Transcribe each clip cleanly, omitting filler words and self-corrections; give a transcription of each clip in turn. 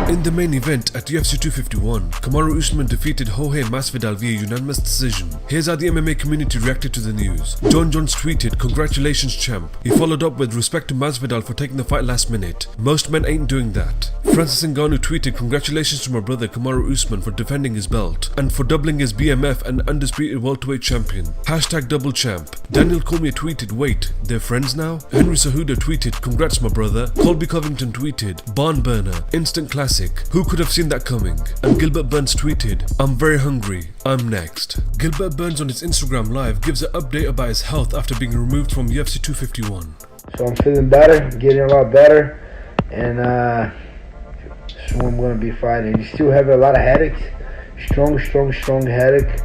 In the main event at UFC 251, Kamaru Usman defeated Jorge Masvidal via unanimous decision. Here's how the MMA community reacted to the news. John Jones tweeted, "Congratulations champ." He followed up with, "Respect to Masvidal for taking the fight last minute. Most men ain't doing that." Francis Ngannou tweeted, "Congratulations to my brother Kamaru Usman for defending his belt and for doubling his BMF and undisputed welterweight champion. Hashtag double champ." Daniel Cormier tweeted, "Wait, they're friends now?" Henry Cejudo tweeted, "Congrats my brother." Colby Covington tweeted, "Barn burner, instant classic. Who could have seen that coming?" And Gilbert Burns tweeted, "I'm very hungry. I'm next." Gilbert Burns on his Instagram live gives an update about his health after being removed from UFC 251. So I'm feeling better, getting a lot better, and soon I'm gonna be fighting. Still have a lot of headaches, strong headache.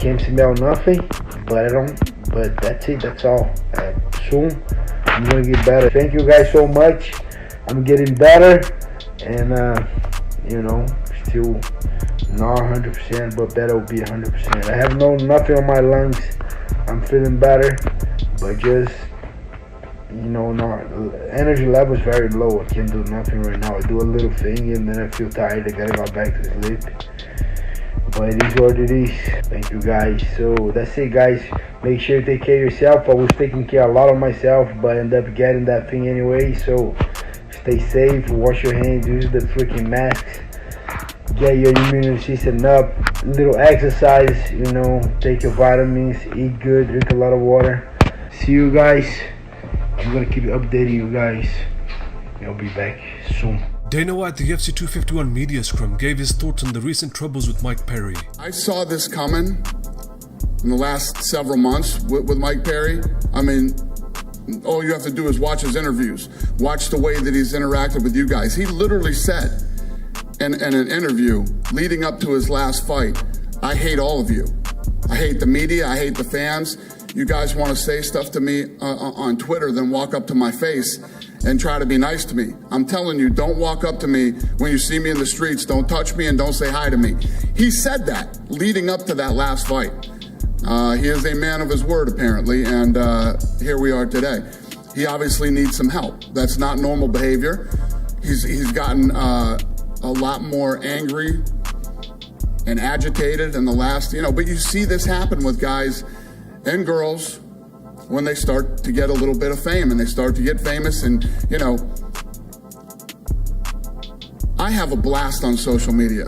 Can't smell nothing, but that's it. That's all. Soon I'm gonna get better. Thank you guys so much. I'm getting better, and still not 100%, but better will be 100%. I have nothing on my lungs. I'm feeling better, but just energy level is very low. I can't do nothing right now. I do a little thing and then I feel tired. I gotta go back to sleep. But it is what it is. Thank you guys. So that's it, guys. Make sure you take care of yourself. I was taking care a lot of myself, but I ended up getting that thing anyway. So stay safe, wash your hands, use the freaking masks, get your immune system up, little exercise, take your vitamins, eat good, drink a lot of water. See you guys. I'm gonna keep updating you guys. I'll be back soon. Dana White at the UFC 251 media scrum gave his thoughts on the recent troubles with Mike Perry. I saw this coming in the last several months with Mike Perry. I mean, all you have to do is watch his interviews, watch the way that he's interacted with you guys. He literally said in an interview leading up to his last fight, "I hate all of you. I hate the media, I hate the fans. You guys want to say stuff to me on Twitter, then walk up to my face and try to be nice to me. I'm telling you, don't walk up to me when you see me in the streets. Don't touch me and don't say hi to me." He said that leading up to that last fight. He is a man of his word, apparently, and here we are today. He obviously needs some help. That's not normal behavior. He's gotten a lot more angry and agitated in the last, but you see this happen with guys and girls when they start to get a little bit of fame and they start to get famous. And, I have a blast on social media.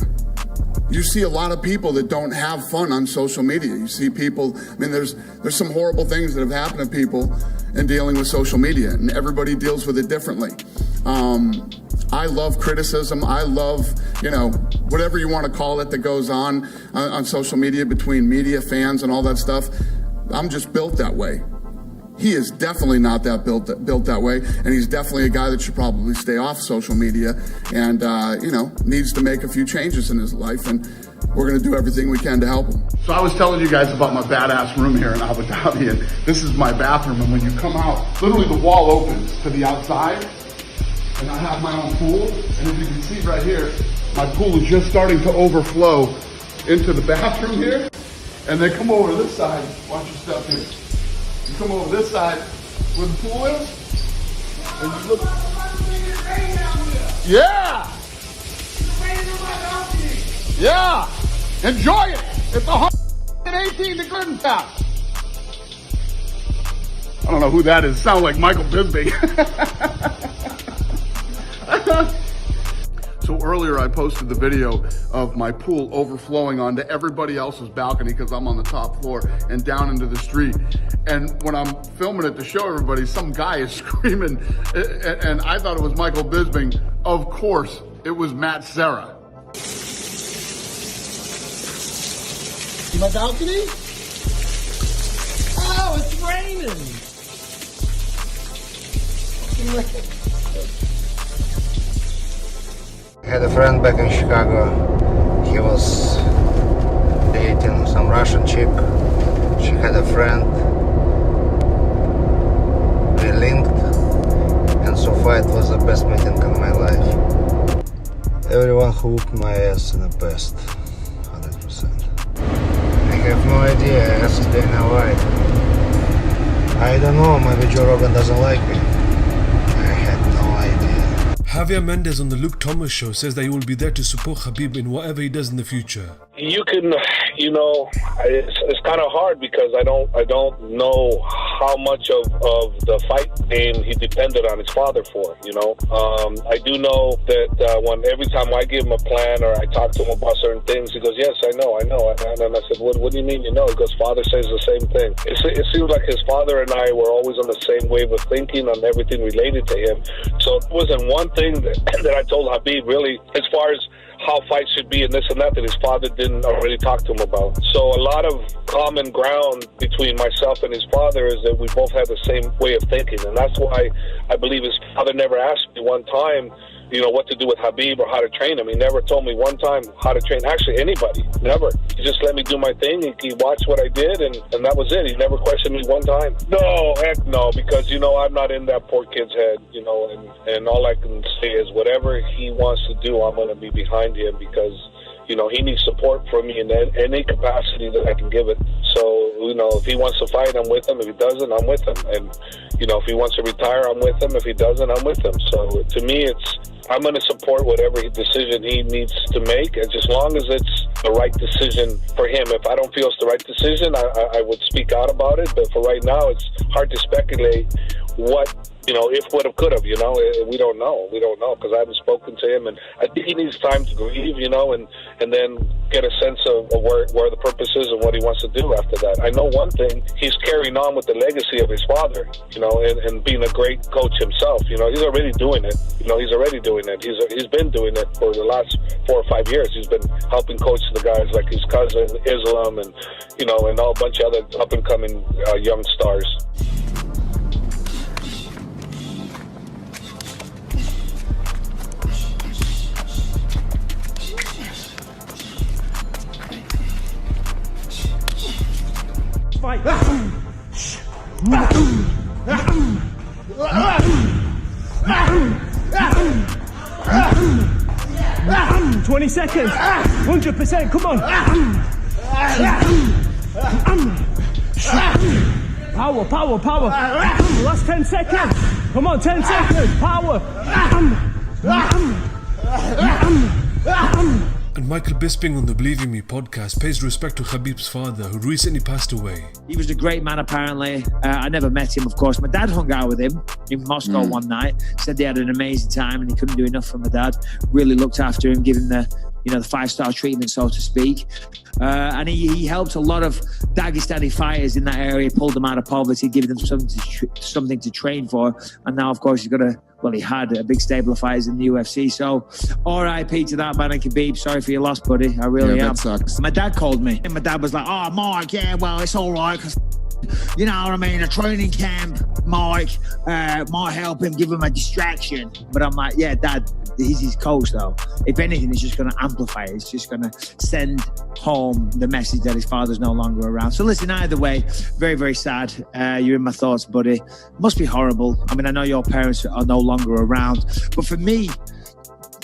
You see a lot of people that don't have fun on social media. You see people, there's some horrible things that have happened to people in dealing with social media, and everybody deals with it differently. I love criticism. I love, whatever you want to call it that goes on social media between media, fans, and all that stuff. I'm just built that way. He is definitely not that built that way, and he's definitely a guy that should probably stay off social media and, needs to make a few changes in his life, and we're going to do everything we can to help him. So I was telling you guys about my badass room here in Abu Dhabi, and this is my bathroom, and when you come out, literally the wall opens to the outside, and I have my own pool, and as you can see right here, my pool is just starting to overflow into the bathroom here, and then come over to this side, watch your step here. You come over this side where the pool is, and you look. Yeah! Yeah! Enjoy it! It's 118 degree pass. I don't know who that is. Sound like Michael Bisping. So earlier I posted the video of my pool overflowing onto everybody else's balcony because I'm on the top floor and down into the street. And when I'm filming it to show everybody, some guy is screaming, and I thought it was Michael Bisping. Of course, it was Matt Serra. My balcony? Oh, it's raining. I had a friend back in Chicago. He was dating some Russian chick. She had a friend. We linked, and so far it was the best meeting in my life. Everyone who whooped my ass in the past, 100%. I have no idea. I asked Dana White. I don't know. Maybe Joe Rogan doesn't like me. I had no idea. Javier Mendes on the Luke Thomas show says that he will be there to support Khabib in whatever he does in the future. You can, it's kind of hard because I don't know how much of the fight game he depended on his father for. I do know that every time I give him a plan or I talk to him about certain things, he goes, "Yes, I know." And I said, "What do you mean you know?" He goes, "Father says the same thing." It seems like his father and I were always on the same wave of thinking on everything related to him. So it wasn't one thing that I told Khabib really, as far as how fights should be and this and that his father didn't already talk to him about. So a lot of common ground between myself and his father is that we both have the same way of thinking, and that's why I believe his father never asked me one time what to do with Khabib or how to train him. He never told me one time how to train actually anybody. Never. He just let me do my thing. He watched what I did, and that was it. He never questioned me one time. No, heck no, because I'm not in that poor kid's head, and all I can say is whatever he wants to do, I'm going to be behind him because he needs support from me in any capacity that I can give it. So, if he wants to fight, I'm with him. If he doesn't, I'm with him. And, if he wants to retire, I'm with him. If he doesn't, I'm with him. So, to me, I'm going to support whatever decision he needs to make, as long as it's the right decision for him. If I don't feel it's the right decision, I would speak out about it. But for right now, it's hard to speculate what, if would have, could have, we don't know. We don't know because I haven't spoken to him. And I think he needs time to grieve, and then get a sense of where the purpose is and what he wants to do after that. I know one thing, he's carrying on with the legacy of his father, and being a great coach himself. He's already doing it. He's already doing it. He's been doing it for the last 4 or 5 years. He's been helping coach the guys like his cousin, Islam, and, and a bunch of other up-and-coming young stars. Fight. 20 seconds. 100%. Come on. Power. Last 10 seconds. Come on, 10 seconds. Power. And Michael Bisping on the Believe in Me podcast pays respect to Khabib's father, who recently passed away. He was a great man, apparently. I never met him, of course. My dad hung out with him in Moscow one night. Said they had an amazing time and he couldn't do enough for my dad. Really looked after him, giving the 5-star treatment, so to speak. And he helped a lot of Dagestani fighters in that area, pulled them out of poverty, giving them something to train for. And now, of course, he had a big stable of fighters in the UFC. So, RIP to that man, Khabib. Sorry for your loss, buddy. I really am. That sucks. My dad called me, and my dad was like, "Oh, Mike, yeah, well, it's all right, because you know what I mean, a training camp, Mike, might help him, give him a distraction." But I'm like, yeah, Dad, he's his coach, though. If anything, it's just going to amplify it. It's just going to send home the message that his father's no longer around. So listen, either way, very, very sad. You're in my thoughts, buddy. Must be horrible. I mean, I know your parents are no longer around, but for me,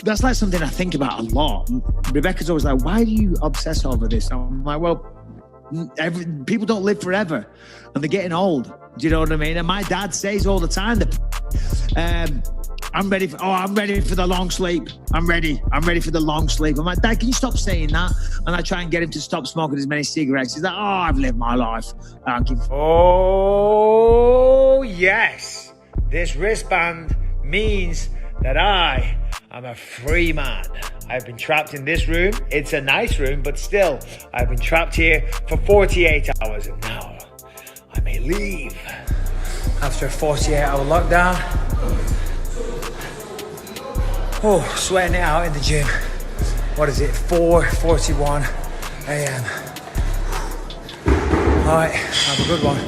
that's like something I think about a lot. Rebecca's always like, "Why do you obsess over this?" I'm like, well, people don't live forever and they're getting old. Do you know what I mean? And my dad says all the time that I'm ready for the long sleep. I'm ready for the long sleep. I'm like, "Dad, can you stop saying that?" And I try and get him to stop smoking as many cigarettes. He's like, "Oh, I've lived my life. I don't give a." Oh, yes. This wristband means that I am a free man. I've been trapped in this room. It's a nice room, but still, I've been trapped here for 48 hours, and now I may leave. After a 48-hour lockdown. Oh, sweating it out in the gym. What is it? 4:41 a.m. All right, have a good one.